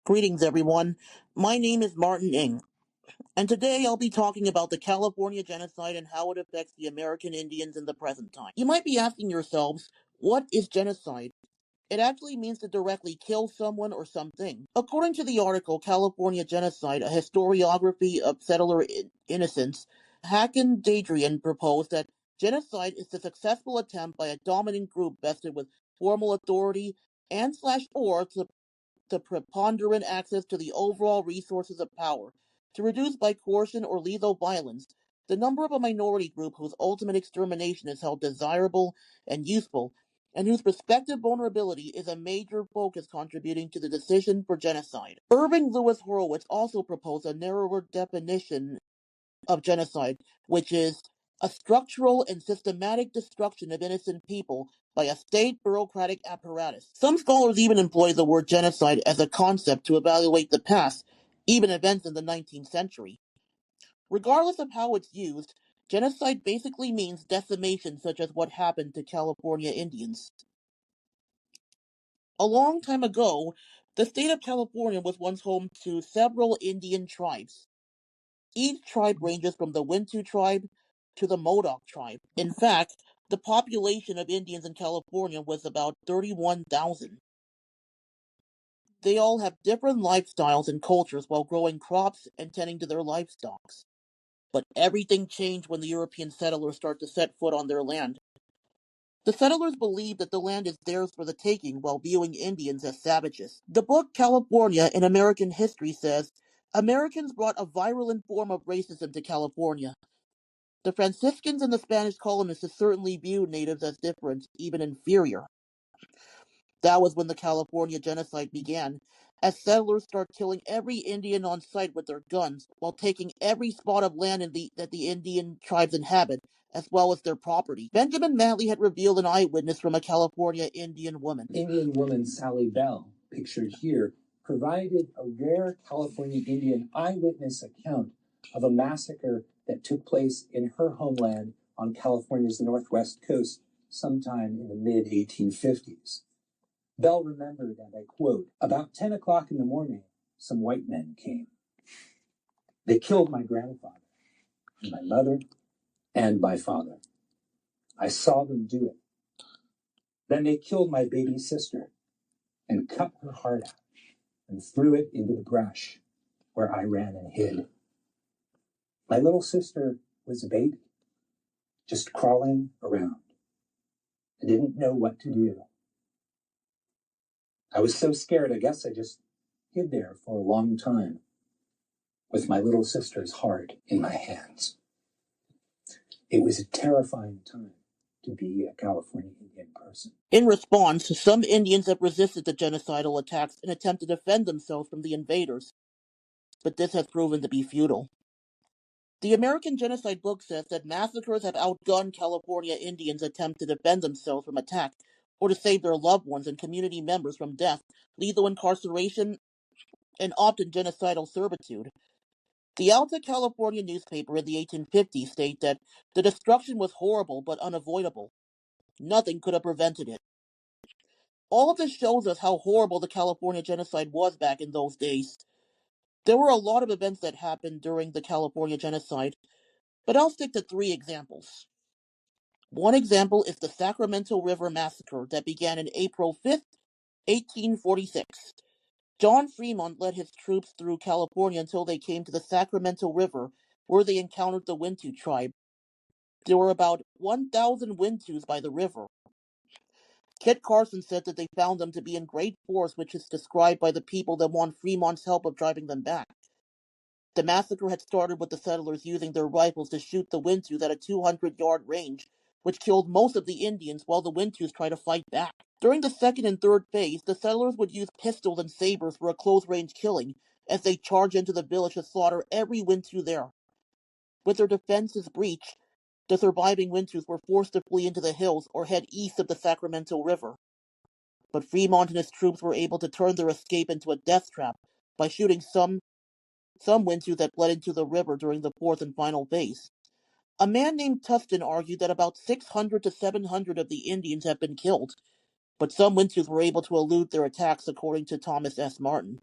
Greetings, everyone. My name is Martin Ng, and today I'll be talking about the California genocide and how it affects the American Indians in the present time. You might be asking yourselves, what is genocide? It actually means to directly kill someone or something. According to the article California Genocide, a historiography of settler innocence, Hacken Dadrian proposed that genocide is the successful attempt by a dominant group vested with formal authority and/or the preponderant access to the overall resources of power, to reduce by coercion or lethal violence the number of a minority group whose ultimate extermination is held desirable and useful, and whose respective vulnerability is a major focus contributing to the decision for genocide. Irving Lewis Horowitz also proposed a narrower definition of genocide, which is a structural and systematic destruction of innocent people by a state bureaucratic apparatus. Some scholars even employ the word genocide as a concept to evaluate the past, even events in the 19th century. Regardless of how it's used, genocide basically means decimation such as what happened to California Indians. A long time ago, the state of California was once home to several Indian tribes. Each tribe ranges from the Wintu tribe to the Modoc tribe. In fact, the population of Indians in California was about 31,000. They all have different lifestyles and cultures while growing crops and tending to their livestock. But everything changed when the European settlers started to set foot on their land. The settlers believed that the land is theirs for the taking while viewing Indians as savages. The book California in American History says, Americans brought a virulent form of racism to California. The Franciscans and the Spanish colonists certainly viewed natives as different, even inferior. That was when the California genocide began, as settlers started killing every Indian on sight with their guns, while taking every spot of land that the Indian tribes inhabit, as well as their property. Benjamin Matley had revealed an eyewitness from a California Indian woman. Indian woman Sally Bell, pictured here, provided a rare California Indian eyewitness account of a massacre that took place in her homeland on California's northwest coast sometime in the mid-1850s. Bell remembered, and I quote, "About 10 o'clock in the morning, some white men came. They killed my grandfather, my mother, and my father. I saw them do it. Then they killed my baby sister and cut her heart out and threw it into the brush where I ran and hid. My little sister was a baby, just crawling around. I didn't know what to do. I was so scared, I guess I just hid there for a long time with my little sister's heart in my hands. It was a terrifying time to be a California Indian person." In response, some Indians have resisted the genocidal attacks and attempt to defend themselves from the invaders, but this has proven to be futile. The American Genocide book says that massacres have outgunned California Indians' attempt to defend themselves from attack or to save their loved ones and community members from death, lethal incarceration, and often genocidal servitude. The Alta California newspaper in the 1850s stated that the destruction was horrible but unavoidable. Nothing could have prevented it. All of this shows us how horrible the California genocide was back in those days. There were a lot of events that happened during the California genocide, but I'll stick to 3 examples. One example is the Sacramento River Massacre that began on April 5th, 1846. John Fremont led his troops through California until they came to the Sacramento River, where they encountered the Wintu tribe. There were about 1,000 Wintus by the river. Kit Carson said that they found them to be in great force, which is described by the people that want Fremont's help of driving them back. The massacre had started with the settlers using their rifles to shoot the Wintus at a 200-yard range, which killed most of the Indians while the Wintus tried to fight back. During the second and third phase, the settlers would use pistols and sabers for a close-range killing as they charged into the village to slaughter every Wintu there. With their defenses breached, the surviving Wintus were forced to flee into the hills or head east of the Sacramento River. But Fremont and his troops were able to turn their escape into a death trap by shooting some Wintu that bled into the river during the fourth and final phase. A man named Tustin argued that about 600 to 700 of the Indians had been killed, but some Wintus were able to elude their attacks, according to Thomas S. Martin.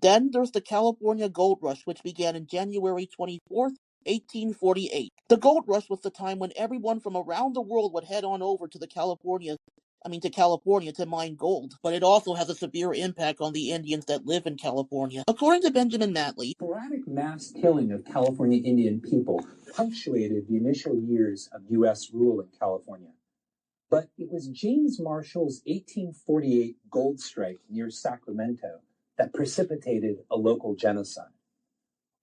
Then there's the California Gold Rush, which began on January 24th, 1848. The gold rush was the time when everyone from around the world would head on over to California to mine gold, but it also has a severe impact on the Indians that live in California. According to Benjamin Matley, sporadic mass killing of California Indian people punctuated the initial years of U.S. rule in California. But it was James Marshall's 1848 gold strike near Sacramento that precipitated a local genocide.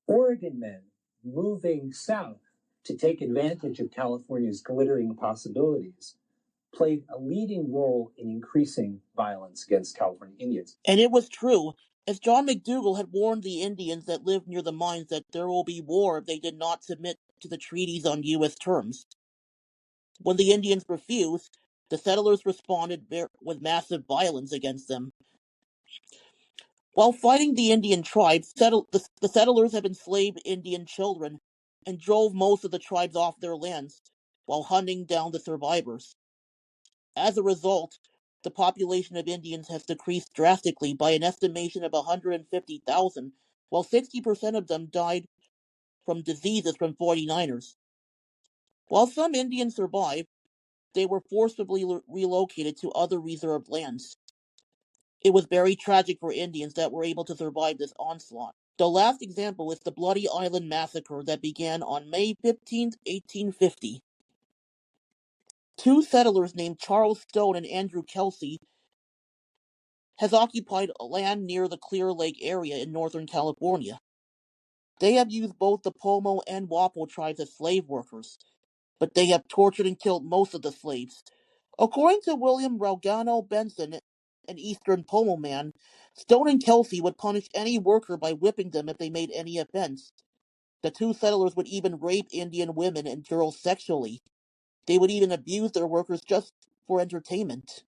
Oregon men moving south to take advantage of California's glittering possibilities played a leading role in increasing violence against California Indians. And it was true, as John McDougall had warned the Indians that lived near the mines that there will be war if they did not submit to the treaties on U.S. terms. When the Indians refused, the settlers responded with massive violence against them. While fighting the Indian tribes, the settlers had enslaved Indian children and drove most of the tribes off their lands while hunting down the survivors. As a result, the population of Indians has decreased drastically by an estimation of 150,000, while 60% of them died from diseases from 49ers. While some Indians survived, they were forcibly relocated to other reserved lands. It was very tragic for Indians that were able to survive this onslaught. The last example is the Bloody Island Massacre that began on May 15, 1850. Two settlers named Charles Stone and Andrew Kelsey has occupied land near the Clear Lake area in northern California. They have used both the Pomo and Wapo tribes as slave workers, but they have tortured and killed most of the slaves. According to William Raugano Benson, an Eastern Pomo man, Stone and Kelsey would punish any worker by whipping them if they made any offense. The two settlers would even rape Indian women and girls sexually. They would even abuse their workers just for entertainment.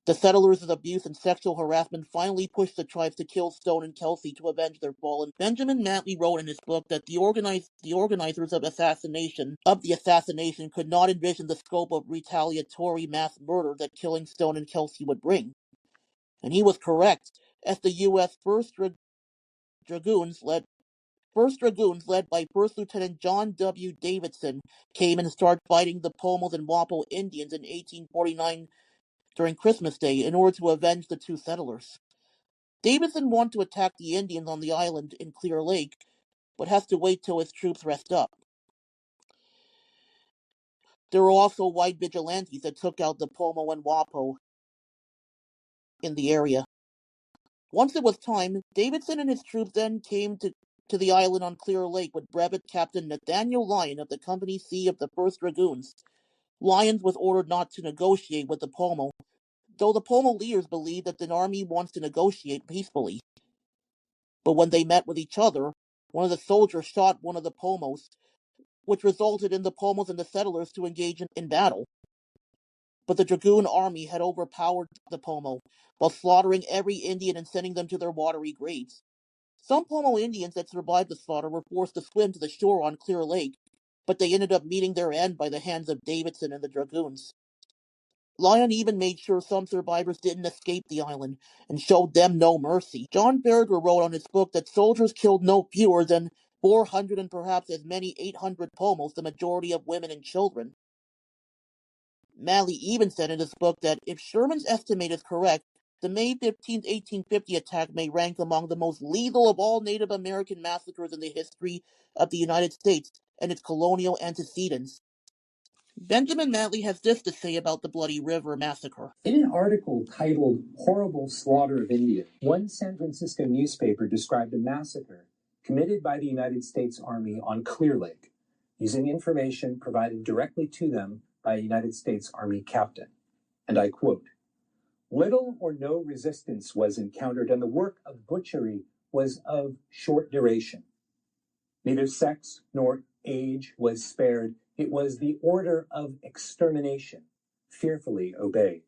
The settlers' abuse and sexual harassment finally pushed the tribes to kill Stone and Kelsey to avenge their fallen. Benjamin Matley wrote in his book that the organizers of the assassination could not envision the scope of retaliatory mass murder that killing Stone and Kelsey would bring. And he was correct, as the U.S. Dragoons led by First Lieutenant John W. Davidson came and started fighting the Pomos and Wapo Indians in 1849 during Christmas Day in order to avenge the two settlers. Davidson wanted to attack the Indians on the island in Clear Lake, but has to wait till his troops rest up. There were also white vigilantes that took out the Pomo and Wapo in the area. Once it was time, Davidson and his troops then came to the island on Clear Lake with Brevet Captain Nathaniel Lyon of the Company C of the 1st Dragoons. Lyons was ordered not to negotiate with the Pomo, though the Pomo leaders believed that the army wants to negotiate peacefully. But when they met with each other, one of the soldiers shot one of the Pomos, which resulted in the Pomos and the settlers to engage in battle. But the Dragoon army had overpowered the Pomo, while slaughtering every Indian and sending them to their watery graves. Some Pomo Indians that survived the slaughter were forced to swim to the shore on Clear Lake, but they ended up meeting their end by the hands of Davidson and the Dragoons. Lyon even made sure some survivors didn't escape the island, and showed them no mercy. John Berger wrote on his book that soldiers killed no fewer than 400 and perhaps as many 800 Pomos, the majority of women and children. Malley even said in his book that if Sherman's estimate is correct, the May 15, 1850 attack may rank among the most lethal of all Native American massacres in the history of the United States and its colonial antecedents. Benjamin Matley has this to say about the Bloody River Massacre. In an article titled Horrible Slaughter of Indians, one San Francisco newspaper described a massacre committed by the United States Army on Clear Lake, using information provided directly to them by a United States Army captain. And I quote, "Little or no resistance was encountered, and the work of butchery was of short duration. Neither sex nor age was spared. It was the order of extermination, fearfully obeyed.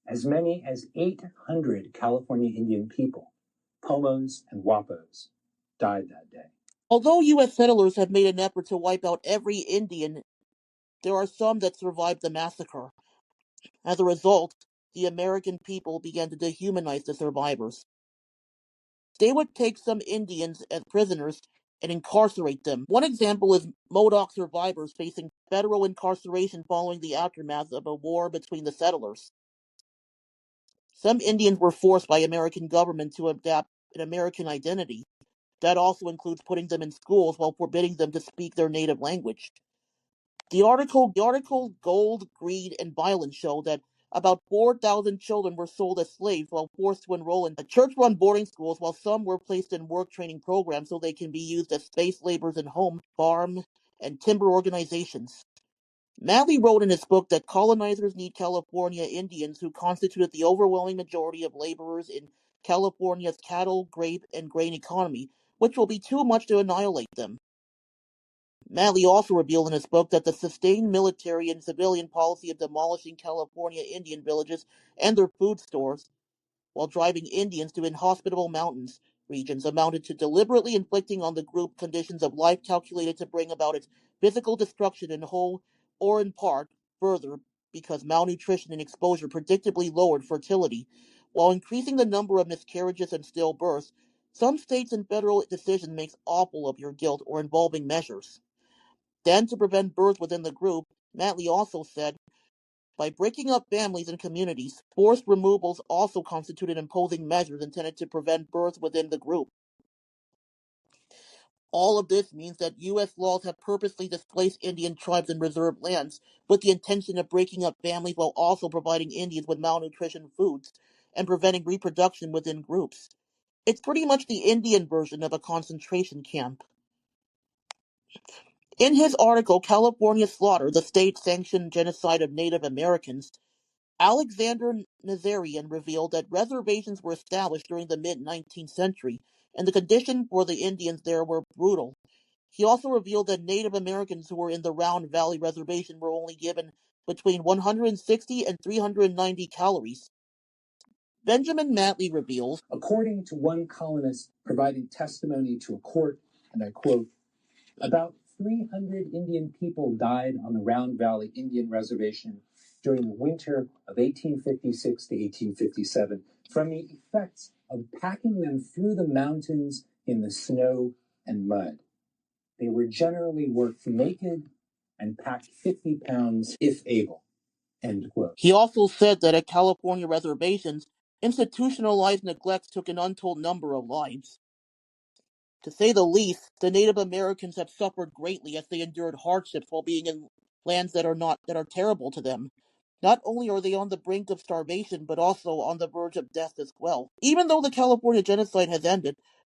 As many as 800 California Indian people, Pomos and Wapos, died that day." Although U.S. settlers have made an effort to wipe out every Indian, there are some that survived the massacre. As a result, the American people began to dehumanize the survivors. They would take some Indians as prisoners and incarcerate them. One example is Modoc survivors facing federal incarceration following the aftermath of a war between the settlers. Some Indians were forced by American government to adapt an American identity. That also includes putting them in schools while forbidding them to speak their native language. The article Gold, Greed, and Violence show that about 4,000 children were sold as slaves while forced to enroll in church-run boarding schools, while some were placed in work training programs so they can be used as space laborers in home, farm, and timber organizations. Madley wrote in his book that colonizers need California Indians, who constituted the overwhelming majority of laborers in California's cattle, grape, and grain economy, which will be too much to annihilate them. Madley also revealed in his book that the sustained military and civilian policy of demolishing California Indian villages and their food stores, while driving Indians to inhospitable mountains regions, amounted to deliberately inflicting on the group conditions of life calculated to bring about its physical destruction in whole or in part. Further, because malnutrition and exposure predictably lowered fertility, while increasing the number of miscarriages and stillbirths, some states and federal decisions makes awful of your guilt or involving measures. Then, to prevent birth within the group, Madley also said, by breaking up families and communities, forced removals also constituted imposing measures intended to prevent birth within the group. All of this means that U.S. laws have purposely displaced Indian tribes in reserved lands with the intention of breaking up families while also providing Indians with malnutrition foods and preventing reproduction within groups. It's pretty much the Indian version of a concentration camp. In his article, California Slaughter, the State-Sanctioned Genocide of Native Americans, Alexander Nazarian revealed that reservations were established during the mid-19th century, and the conditions for the Indians there were brutal. He also revealed that Native Americans who were in the Round Valley Reservation were only given between 160 and 390 calories. Benjamin Madley reveals, according to one colonist providing testimony to a court, and I quote, about 300 Indian people died on the Round Valley Indian Reservation during the winter of 1856 to 1857 from the effects of packing them through the mountains in the snow and mud. They were generally worked naked and packed 50 pounds if able. End quote. He also said that at California reservations, institutionalized neglect took an untold number of lives. To say the least, the Native Americans have suffered greatly as they endured hardships while being in lands that are terrible to them. Not only are they on the brink of starvation, but also on the verge of death as well. Even though the California genocide has ended,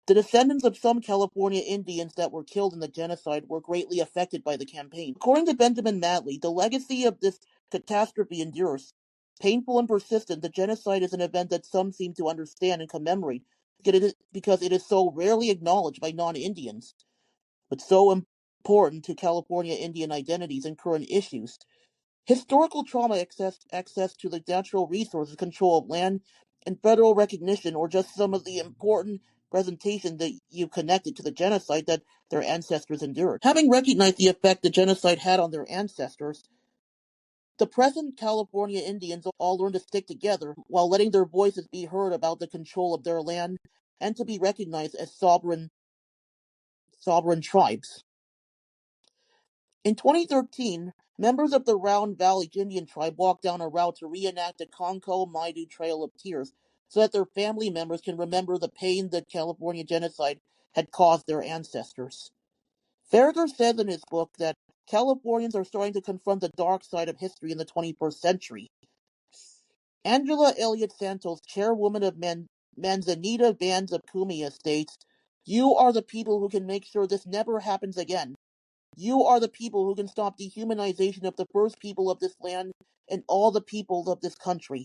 the descendants of some California Indians that were killed in the genocide were greatly affected by the campaign. According to Benjamin Madley, the legacy of this catastrophe endures. Painful and persistent, the genocide is an event that some seem to understand and commemorate because it is so rarely acknowledged by non-Indians, but so important to California Indian identities and current issues. Historical trauma, access to the natural resources, control of land, and federal recognition, or just some of the important presentation that you connected to the genocide that their ancestors endured. Having recognized the effect the genocide had on their ancestors, the present California Indians all learned to stick together while letting their voices be heard about the control of their land and to be recognized as sovereign tribes. In 2013, members of the Round Valley Indian tribe walked down a route to reenact the Conco Maidu Trail of Tears so that their family members can remember the pain the California genocide had caused their ancestors. Farragher says in his book that Californians are starting to confront the dark side of history in the 21st century. Angela Elliott Santos, chairwoman of Manzanita Bands of Cumia, states, "You are the people who can make sure this never happens again. You are the people who can stop dehumanization of the first people of this land and all the people of this country."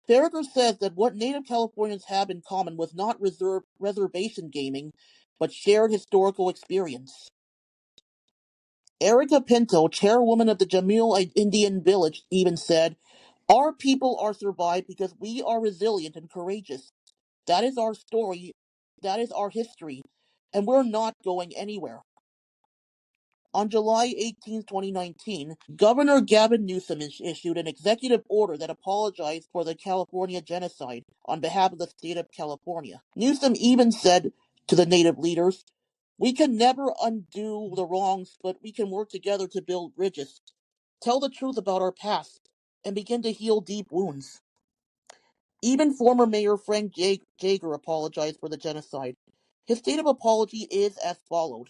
Farragher says that what Native Californians have in common was not reservation gaming, but shared historical experience. Erica Pinto, chairwoman of the Jamil Indian Village, even said, "Our people are survived because we are resilient and courageous. That is our story, that is our history, and we're not going anywhere." On July 18, 2019, Governor Gavin Newsom issued an executive order that apologized for the California genocide on behalf of the state of California. Newsom even said to the native leaders, "We can never undo the wrongs, but we can work together to build bridges, tell the truth about our past, and begin to heal deep wounds." Even former Mayor Frank Jaeger apologized for the genocide. His statement of apology is as follows.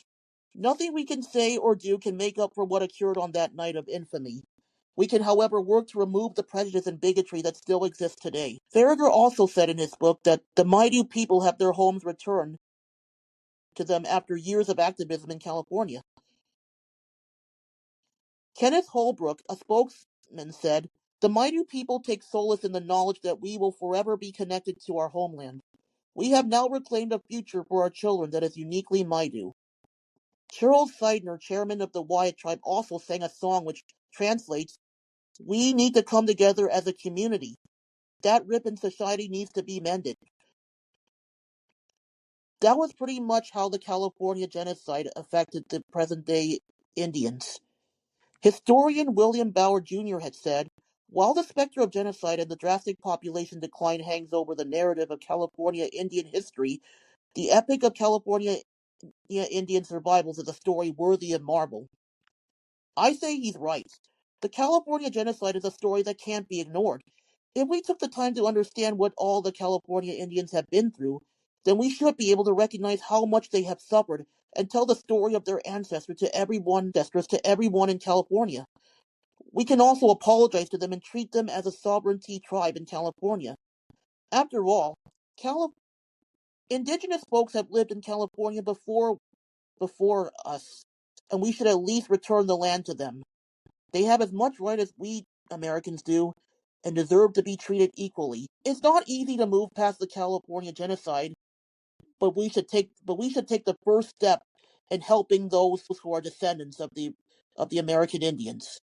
"Nothing we can say or do can make up for what occurred on that night of infamy. We can, however, work to remove the prejudice and bigotry that still exists today." Farragher also said in his book that the Maidu people have their homes returned to them after years of activism in California. Kenneth Holbrook, a spokesman, said, "The Maidu people take solace in the knowledge that we will forever be connected to our homeland. We have now reclaimed a future for our children that is uniquely Maidu." Charles Seidner, chairman of the Wyatt tribe, also sang a song which translates, "We need to come together as a community. That rip in society needs to be mended." That was pretty much how the California genocide affected the present-day Indians. Historian William Bauer Jr. had said, "While the specter of genocide and the drastic population decline hangs over the narrative of California Indian history, the epic of California Indian survivals is a story worthy of marvel." I say he's right. The California genocide is a story that can't be ignored. If we took the time to understand what all the California Indians have been through, then we should be able to recognize how much they have suffered and tell the story of their ancestors to everyone in California. We can also apologize to them and treat them as a sovereignty tribe in California. After all, Cali- indigenous folks have lived in California before us, and we should at least return the land to them. They have as much right as we Americans do and deserve to be treated equally. It's not easy to move past the California genocide, but we should take the first step in helping those who are descendants of the American Indians.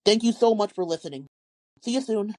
Thank you so much for listening. See you soon.